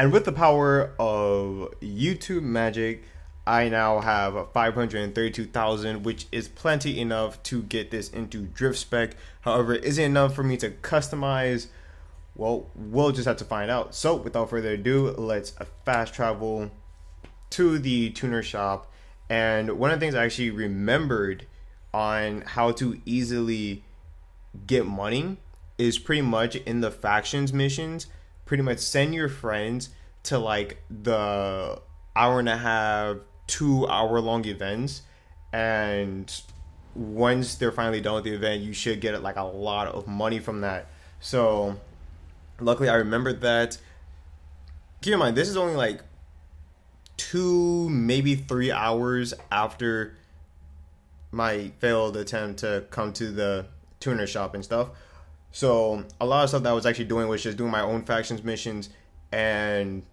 And with the power of YouTube magic, I now have 532,000, which is plenty enough to get this into drift spec. However, is it enough for me to customize? Well, we'll just have to find out. So without further ado, let's fast travel to the tuner shop. And one of the things I actually remembered on how to easily get money is pretty much in the factions missions, pretty much send your friends to like the hour and a half, 2 hour long events, and once they're finally done with the event, you should get like a lot of money from that. So luckily I remembered that. Keep in mind, this is only like 2, maybe 3 hours after my failed attempt to come to the tuner shop and stuff. So a lot of stuff that I was actually doing was just doing my own factions missions, and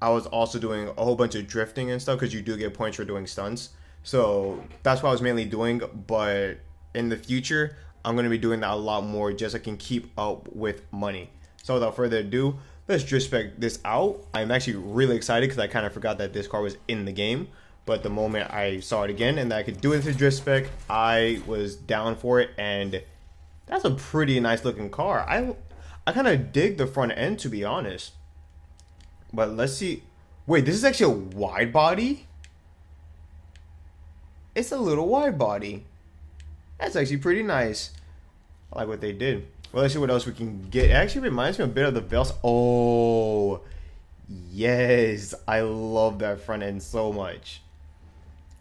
I was also doing a whole bunch of drifting and stuff because you do get points for doing stunts. So that's what I was mainly doing. But in the future, I'm going to be doing that a lot more just so I can keep up with money. So without further ado, let's drift spec this out. I'm actually really excited because I kind of forgot that this car was in the game. But the moment I saw it again and that I could do it to drift spec, I was down for it. And that's a pretty nice looking car. I kind of dig the front end, to be honest. But let's see. Wait, this is actually a wide body? It's a little wide body. That's actually pretty nice. I like what they did. Well, let's see what else we can get. It actually reminds me a bit of the Vels. Oh, yes. I love that front end so much.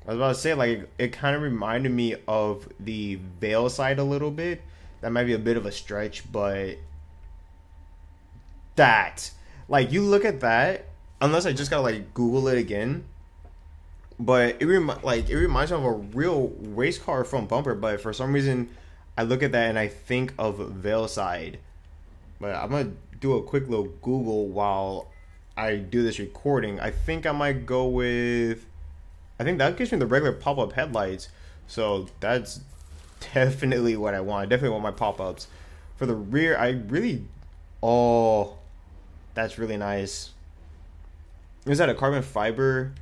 I was about to say, like, it kind of reminded me of the Veil side a little bit. That might be a bit of a stretch, but that, like, you look at that, unless I just gotta like Google it again, but it reminds me of a real race car front bumper. But for some reason, I look at that and I think of Veilside. But I'm gonna do a quick little Google while I do this recording. I think I might go with. I think that gives me the regular pop-up headlights, so that's definitely what I want. I definitely want my pop-ups. For the rear, I really. Oh, that's really nice. Is that a carbon fiber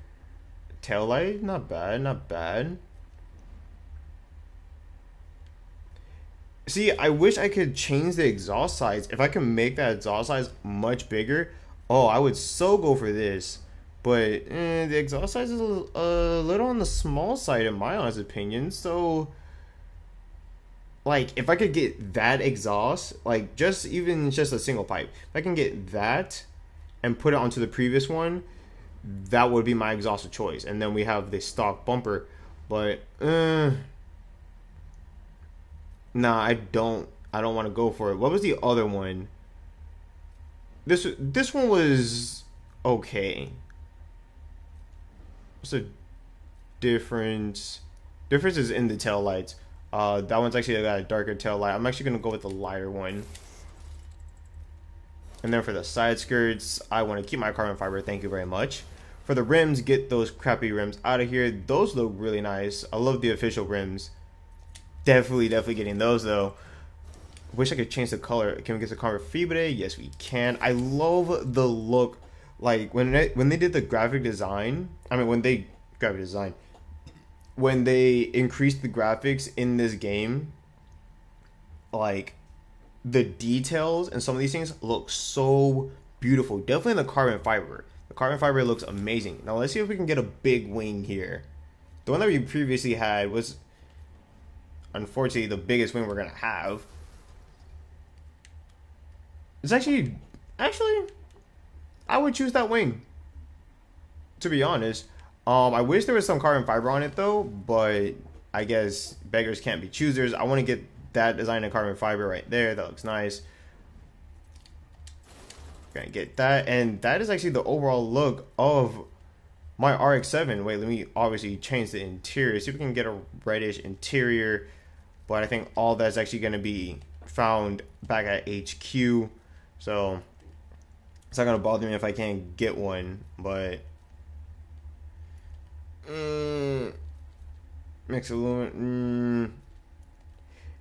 tail light? Not bad, not bad. See, I wish I could change the exhaust size. If I can make that exhaust size much bigger, oh, I would so go for this. But the exhaust size is a little on the small side, in my honest opinion. So, like, if I could get that exhaust, like, just a single pipe, if I can get that and put it onto the previous one, that would be my exhaust of choice. And then we have the stock bumper. But nah, I don't want to go for it. What was the other one? This one was okay. What's the difference? Difference is in the tail lights. That one's actually got a darker tail light. I'm actually gonna go with the lighter one. And then for the side skirts, I want to keep my carbon fiber. Thank you very much. For the rims, get those crappy rims out of here. Those look really nice. I love the official rims. Definitely getting those though. Wish I could change the color. Can we get the carbon fibre? Yes, we can. I love the look. Like when they did the graphic design. I mean, when they increased the graphics in this game, like the details and some of these things look so beautiful. Definitely the carbon fiber. The carbon fiber looks amazing. Now let's see if we can get a big wing here. The one that we previously had was unfortunately the biggest wing we're gonna have. It's actually I would choose that wing, to be honest. I wish there was some carbon fiber on it though, but I guess beggars can't be choosers. I want to get that design in carbon fiber right there. That looks nice. Gonna get that, and that is actually the overall look of my RX-7. Wait, let me obviously change the interior. See if we can get a reddish interior, but I think all that's actually gonna be found back at HQ, so it's not gonna bother me if I can't get one. But mix aluminum.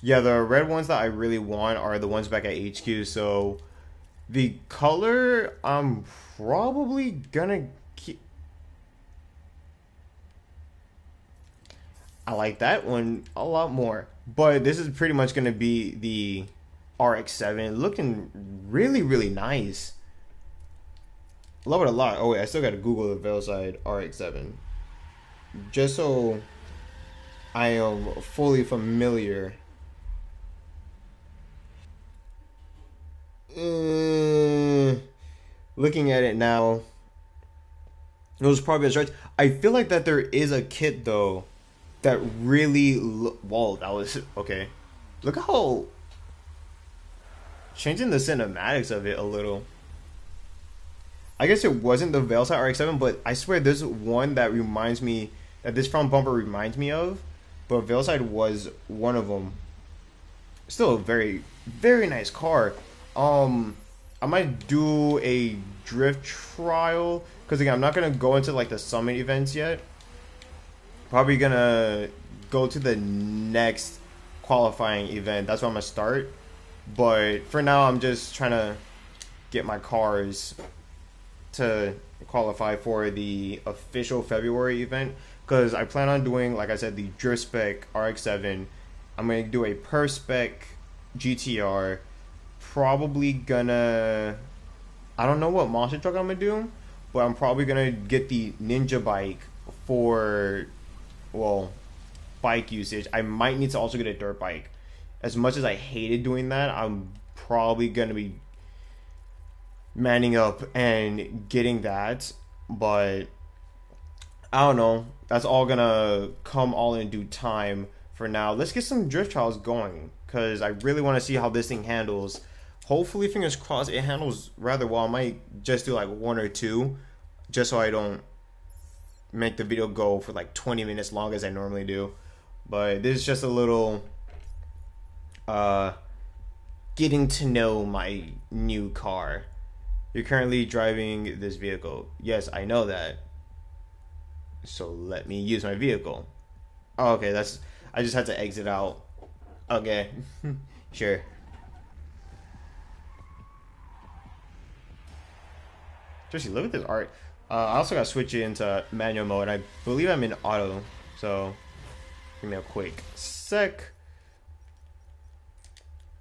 Yeah, the red ones that I really want are the ones back at HQ. So The color, I'm probably gonna keep. I like that one a lot more. But this is pretty much gonna be the RX-7, looking really, really nice. Love it a lot. Oh wait, I still gotta Google the Veilside RX-7 just so I am fully familiar. Looking at it now, it was probably a stretch. I feel like that there is a kit though that really whoa, that was okay. Look how changing the cinematics of it a little. I guess it wasn't the Veilside RX-7, but I swear there's one that reminds me that this front bumper reminds me of, but Veilside was one of them. Still a very, very nice car. I might do a drift trial because again, I'm not gonna go into like the summit events yet. Probably gonna go to the next qualifying event. That's where I'm gonna start. But for now, I'm just trying to get my cars to qualify for the official February event because I plan on doing, like I said, the Drift Spec RX-7. I'm gonna do a Per Spec GTR. Probably gonna, I don't know what monster truck I'm gonna do, but I'm probably gonna get the Ninja bike for, well, bike usage. I might need to also get a dirt bike. As much as I hated doing that, I'm probably gonna be manning up and getting that, but I don't know. That's all gonna come all in due time. For now, let's get some drift trials going because I really want to see how this thing handles. Hopefully, fingers crossed, it handles rather well. I might just do like one or two just so I don't make the video go for like 20 minutes long as I normally do. But this is just a little getting to know my new car. You're currently driving this vehicle. Yes, I know that. So let me use my vehicle. Oh, okay, that's, I just had to exit out. Okay. Sure. Seriously, look at this art. I also gotta switch it into manual mode. I believe I'm in auto, so give me a quick sec.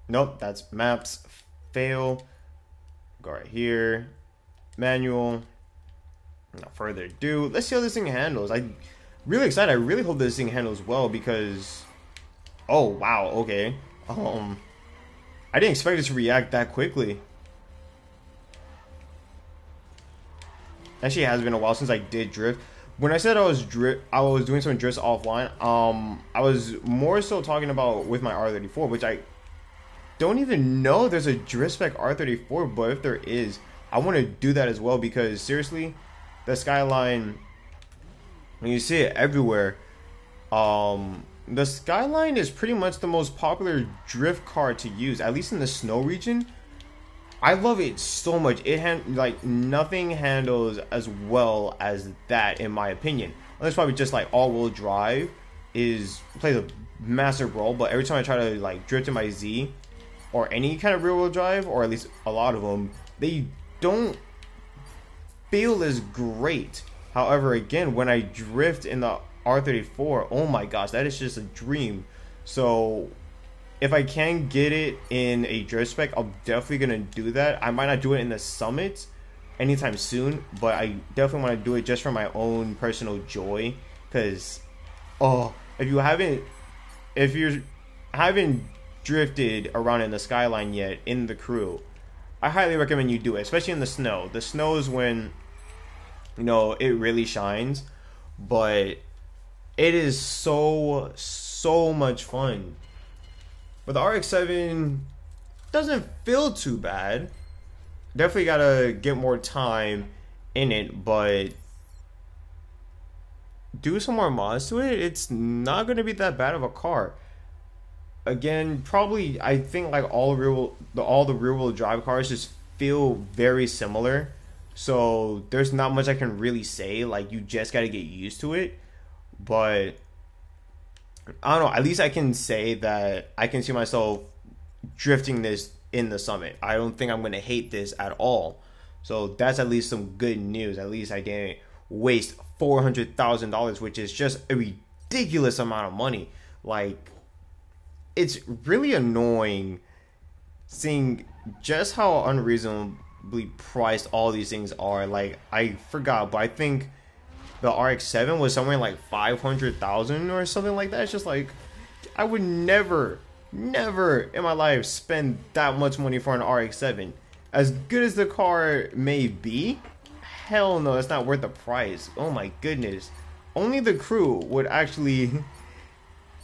Nope, that's maps. Fail. Go right here. Manual. Without further ado, let's see how this thing handles. I'm really excited. I really hope this thing handles well because, oh wow, okay. I didn't expect it to react that quickly. Actually, it has been a while since I did drift. When I said I was doing some drifts offline. I was more so talking about with my R34, which I don't even know there's a drift spec R34, but if there is, I want to do that as well because seriously, the Skyline, when you see it everywhere, the Skyline is pretty much the most popular drift car to use, at least in the snow region. I love it so much. Like nothing handles as well as that in my opinion. Unless probably just like all-wheel drive plays a massive role, but every time I try to like drift in my Z or any kind of rear-wheel drive, or at least a lot of them, they don't feel as great. However, again, when I drift in the R34, oh my gosh, that is just a dream. So if I can get it in a drift spec, I'm definitely gonna do that. I might not do it in the summit anytime soon, but I definitely want to do it just for my own personal joy. Because, oh, if you haven't drifted around in the Skyline yet in the crew, I highly recommend you do it, especially in the snow. The snow is when, you know, it really shines, but it is so much fun. But the RX-7 doesn't feel too bad. Definitely gotta get more time in it, but do some more mods to it. It's not gonna be that bad of a car. Again, probably I think like all the rear-wheel drive cars just feel very similar. So there's not much I can really say. Like you just gotta get used to it. But I don't know, at least I can say that I can see myself drifting this in the Summit. I don't think I'm going to hate this at all. So that's at least some good news. At least I didn't waste $400,000, which is just a ridiculous amount of money. Like, it's really annoying seeing just how unreasonably priced all these things are. Like, I forgot, but I think the Rx-7 was somewhere like 500,000 or something like that. It's just like, I would never in my life spend that much money for an Rx-7. As good as the car may be, hell no, it's not worth the price. Oh my goodness. Only the crew would actually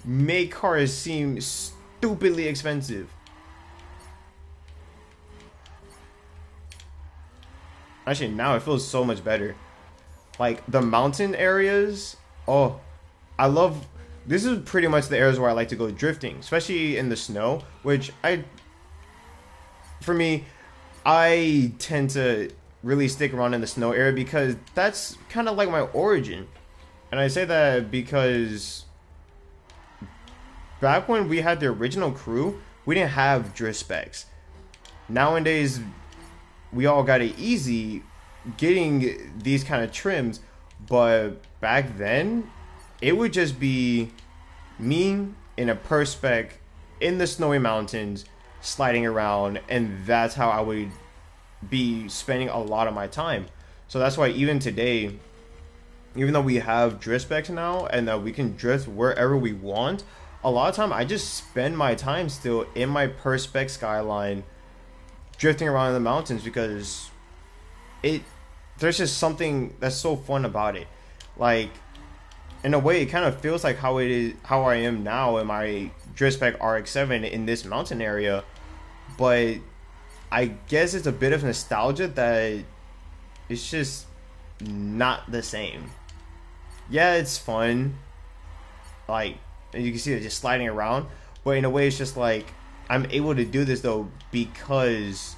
make cars seem stupidly expensive. Actually, now it feels so much better. Like, the mountain areas, oh, I love, this is pretty much the areas where I like to go drifting, especially in the snow, which for me, I tend to really stick around in the snow area because that's kind of like my origin. And I say that because back when we had the original crew, we didn't have drift specs. Nowadays, we all got it easy getting these kind of trims, but back then, it would just be me in a Spec in the snowy mountains sliding around, and that's how I would be spending a lot of my time. So that's why even today, even though we have drift specs now and that we can drift wherever we want, a lot of time I just spend my time still in my Spec Skyline drifting around in the mountains because there's just something that's so fun about it. Like, in a way, it kind of feels like how I am now in my drift spec Rx-7 in this mountain area, but I guess it's a bit of nostalgia that it's just not the same. Yeah, it's fun, like, and you can see it just sliding around, but in a way it's just like I'm able to do this though because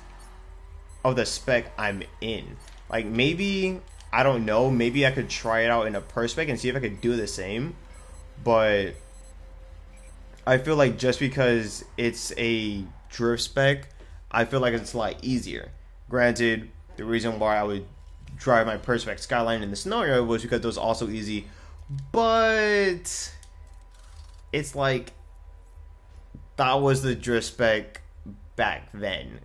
of the spec I'm in. Like, maybe, I don't know, maybe I could try it out in a Spec and see if I could do the same, but I feel like just because it's a drift spec, I feel like it's a lot easier. Granted, the reason why I would drive my Spec Skyline in the snow area was because it was also easy, but it's like, that was the drift spec back then.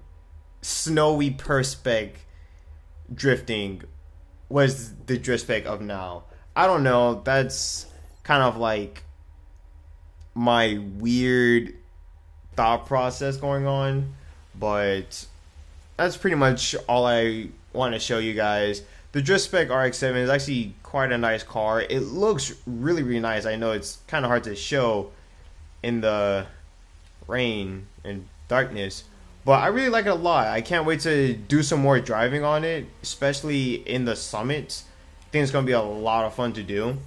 Snowy Spec drifting was the drift spec of now. I don't know, that's kind of like my weird thought process going on, but that's pretty much all I want to show you guys. The drift spec Rx-7 is actually quite a nice car. It looks really, really nice. I know it's kind of hard to show in the rain and darkness, but I really like it a lot. I can't wait to do some more driving on it, especially in the summits. I think it's going to be a lot of fun to do.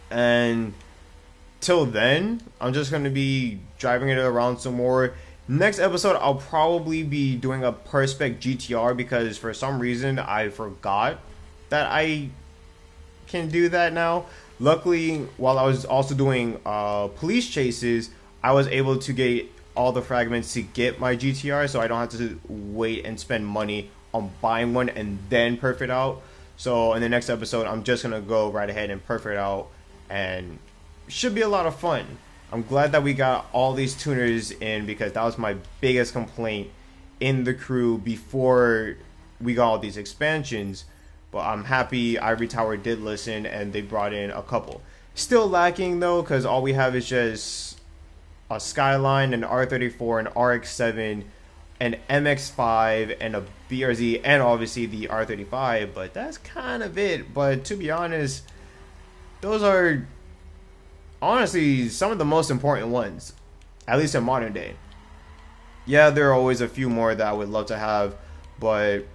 And till then, I'm just going to be driving it around some more. Next episode, I'll probably be doing a Spec GTR because for some reason I forgot that I can do that now. Luckily, while I was also doing police chases, I was able to get all the fragments to get my GTR, so I don't have to wait and spend money on buying one and then perf it out. So in the next episode, I'm just gonna go right ahead and perf it out, and it should be a lot of fun. I'm glad that we got all these tuners in because that was my biggest complaint in the crew before we got all these expansions. But I'm happy Ivory Tower did listen and they brought in a couple. Still lacking though, because all we have is just a Skyline, an R34, an Rx-7, an MX-5, and a BRZ, and obviously the R35, but that's kind of it. But to be honest, those are honestly some of the most important ones, at least in modern day. Yeah, there are always a few more that I would love to have, but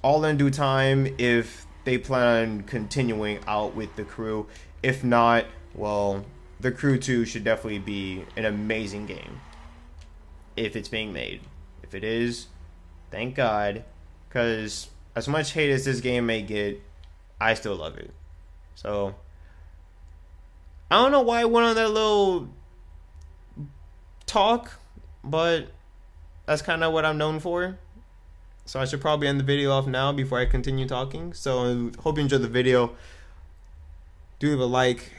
all in due time if they plan on continuing out with the crew. If not, well, the Crew 2 should definitely be an amazing game if it's being made. If it is, thank God, because as much hate as this game may get, I still love it. So I don't know why I went on that little talk, but That's kind of what I'm known for. So I should probably end the video off now before I continue talking. So hope you enjoyed the video. Do leave a like,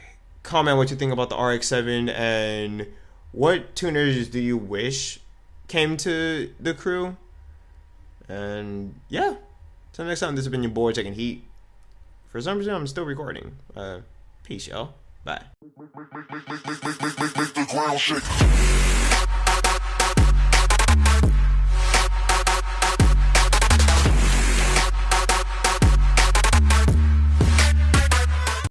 comment what you think about the RX-7, and what tuners do you wish came to the crew. And yeah, till next time, this has been your boy taking heat. For some reason, I'm still recording. Peace, y'all. Bye.